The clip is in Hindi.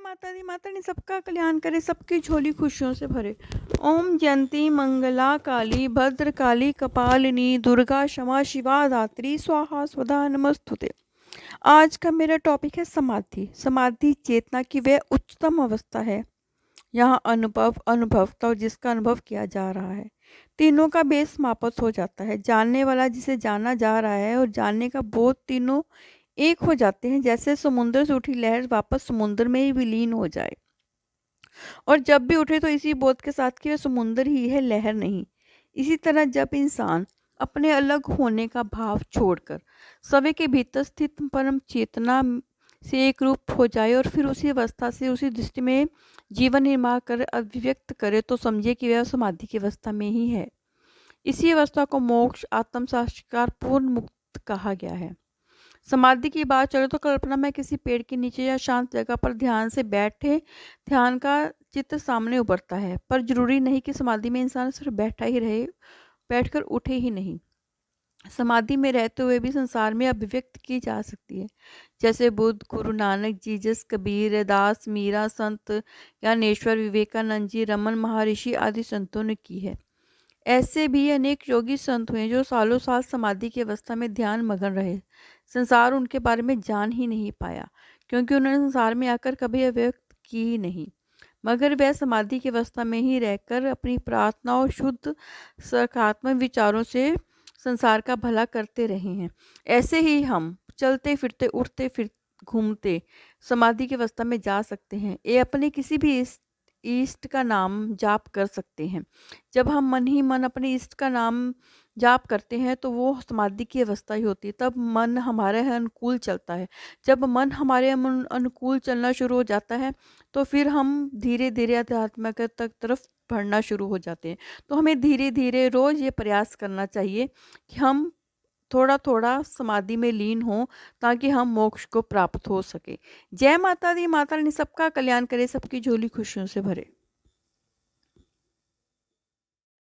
माता ने सबका कल्याण करे, सबकी झोली खुशियों से भरे। ओम जयंती मंगला काली भद्रकाली कपालिनी दुर्गा क्षमा शिवा धात्री स्वाहा स्वधा नमस्तुते। आज का मेरा टॉपिक है समाधि। समाधि चेतना की वह उच्चतम अवस्था है, यहाँ अनुभवता और जिसका अनुभव किया जा रहा है। तीनों का बेस समाप्त हो जाता है। जानने वाला जिसे जाना जा रहा है और जानने का बोध, तीनों एक हो जाते हैं। जैसे समुद्र से उठी लहर वापस समुद्र में ही विलीन हो जाए, और जब भी उठे तो इसी बोध के साथ कि वह समुद्र ही है, लहर नहीं। इसी तरह जब इंसान अपने अलग होने का भाव छोड़कर सभी के भीतर स्थित परम चेतना से एक रूप हो जाए और फिर उसी अवस्था से उसी दृष्टि में जीवन निर्माण कर अभिव्यक्त करे, तो समझे कि वह समाधि की अवस्था में ही है। इसी अवस्था को मोक्ष, आत्म साक्षात्कार, पूर्ण मुक्त कहा गया है। समाधि की बात चले तो कल्पना में किसी पेड़ के नीचे या शांत जगह पर ध्यान से बैठे ध्यान का चित्र सामने उभरता है, पर जरूरी नहीं कि समाधि में इंसान सिर्फ बैठा ही रहे, बैठकर उठे ही नहीं। समाधि में रहते हुए भी संसार में अभिव्यक्त की जा सकती है, जैसे बुद्ध, गुरु नानक, जीसस, कबीर, रैदास, मीरा, संत ज्ञानेश्वर, विवेकानंद जी, रमन महर्षि आदि संतों ने की है। ऐसे भी अनेक योगी संत हुए जो सालों साल समाधि की अवस्था में ध्यान मगन रहे। संसार उनके बारे में जान ही नहीं पाया, क्योंकि उन्होंने संसार में आकर कभी अभिव्यक्त की ही नहीं, मगर वह समाधि की अवस्था में ही रहकर अपनी प्रार्थना और शुद्ध सकारात्मक विचारों से संसार का भला करते रहे हैं। ऐसे ही हम चलते फिरते उठते फिर घूमते समाधि की अवस्था में जा सकते हैं। ये अपने किसी भी इष्ट का नाम जाप कर सकते हैं। जब हम मन ही मन अपने इष्ट का नाम जाप करते हैं तो वो समाधि की अवस्था ही होती है। तब मन हमारे अनुकूल चलता है। जब मन हमारे अनुकूल चलना शुरू हो जाता है तो फिर हम धीरे धीरे आध्यात्मिकता तरफ बढ़ना शुरू हो जाते हैं। तो हमें धीरे धीरे रोज़ ये प्रयास करना चाहिए कि हम थोड़ा थोड़ा समाधि में लीन हों, ताकि हम मोक्ष को प्राप्त हो सके। जय माता दी। माता रानी सबका कल्याण करे, सबकी झोली खुशियों से भरे।